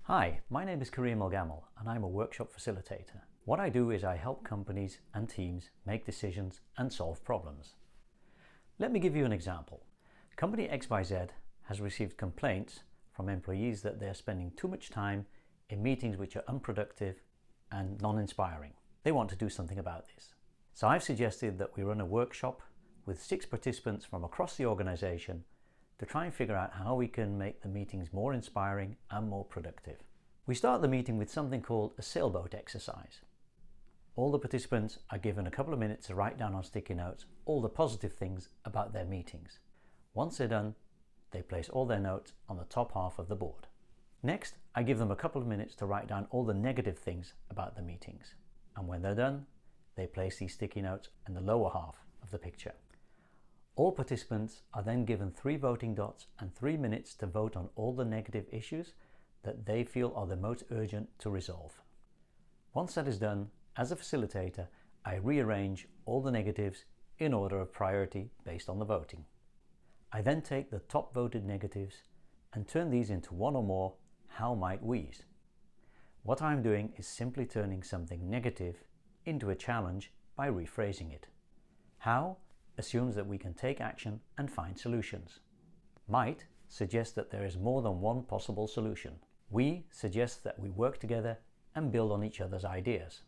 Hi, my name is Kareem Al-Gamal and I'm a workshop facilitator. What I do is I help companies and teams make decisions and solve problems. Let me give you an example. Company XYZ has received complaints from employees that they are spending too much time in meetings which are unproductive and non-inspiring. They want to do something about this. So I've suggested that we run a workshop with 6 participants from across the organization to try and figure out how we can make the meetings more inspiring and more productive. We start the meeting with something called a sailboat exercise. All the participants are given a couple of minutes to write down on sticky notes all the positive things about their meetings. Once they're done, they place all their notes on the top half of the board. Next, I give them a couple of minutes to write down all the negative things about the meetings. And when they're done, they place these sticky notes in the lower half of the picture. All participants are then given 3 voting dots and 3 minutes to vote on all the negative issues that they feel are the most urgent to resolve. Once that is done, as a facilitator, I rearrange all the negatives in order of priority based on the voting. I then take the top voted negatives and turn these into one or more how might we's. What I'm doing is simply turning something negative into a challenge by rephrasing it. How assumes that we can take action and find solutions. Might suggests that there is more than one possible solution. We suggest that we work together and build on each other's ideas.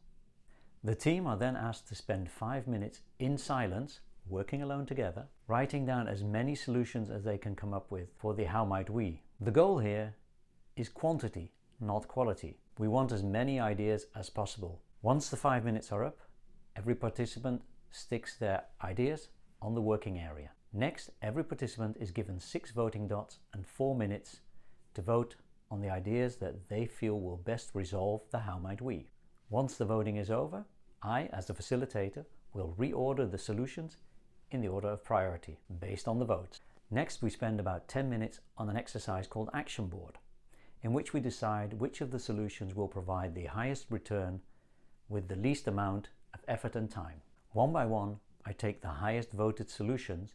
The team are then asked to spend 5 minutes in silence, working alone together, writing down as many solutions as they can come up with for the how might we. The goal here is quantity, not quality. We want as many ideas as possible. Once the 5 minutes are up, every participant sticks their ideas on the working area. Next, every participant is given 6 voting dots and 4 minutes to vote on the ideas that they feel will best resolve the how might we. Once the voting is over, I, as the facilitator, will reorder the solutions in the order of priority based on the votes. Next, we spend about 10 minutes on an exercise called Action Board, in which we decide which of the solutions will provide the highest return with the least amount of effort and time. One by one, I take the highest voted solutions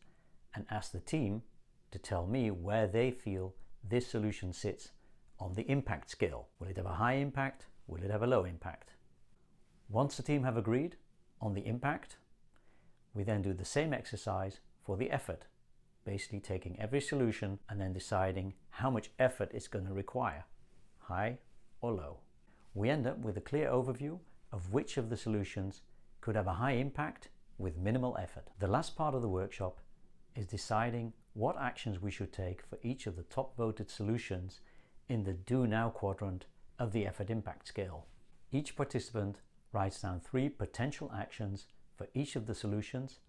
and ask the team to tell me where they feel this solution sits on the impact scale. Will it have a high impact? Will it have a low impact? Once the team have agreed on the impact, we then do the same exercise for the effort, basically taking every solution and then deciding how much effort it's going to require, high or low. We end up with a clear overview of which of the solutions could have a high impact with minimal effort. The last part of the workshop is deciding what actions we should take for each of the top voted solutions in the do now quadrant of the effort impact scale. Each participant writes down 3 potential actions for each of the solutions,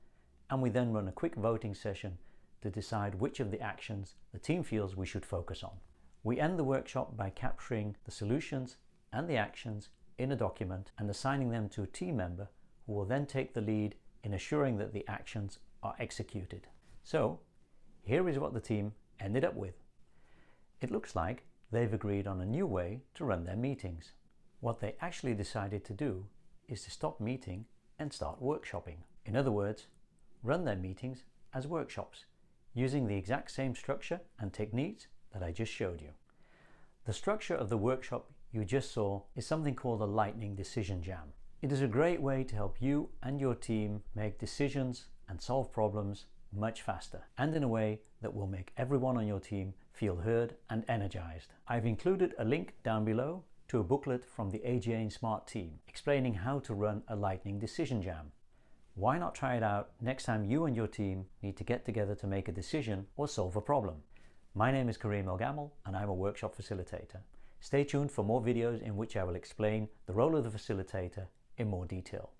and we then run a quick voting session to decide which of the actions the team feels we should focus on. We end the workshop by capturing the solutions and the actions in a document and assigning them to a team member who will then take the lead in assuring that the actions are executed. So, here is what the team ended up with. It looks like they've agreed on a new way to run their meetings. What they actually decided to do is to stop meeting and start workshopping. In other words, run their meetings as workshops, using the exact same structure and techniques that I just showed you. The structure of the workshop you just saw is something called a lightning decision jam. It is a great way to help you and your team make decisions and solve problems much faster, and in a way that will make everyone on your team feel heard and energized. I've included a link down below to a booklet from the AJ&Smart team explaining how to run a lightning decision jam. Why not try it out next time you and your team need to get together to make a decision or solve a problem? My name is Kareem Al-Gamal and I'm a workshop facilitator. Stay tuned for more videos in which I will explain the role of the facilitator in more detail.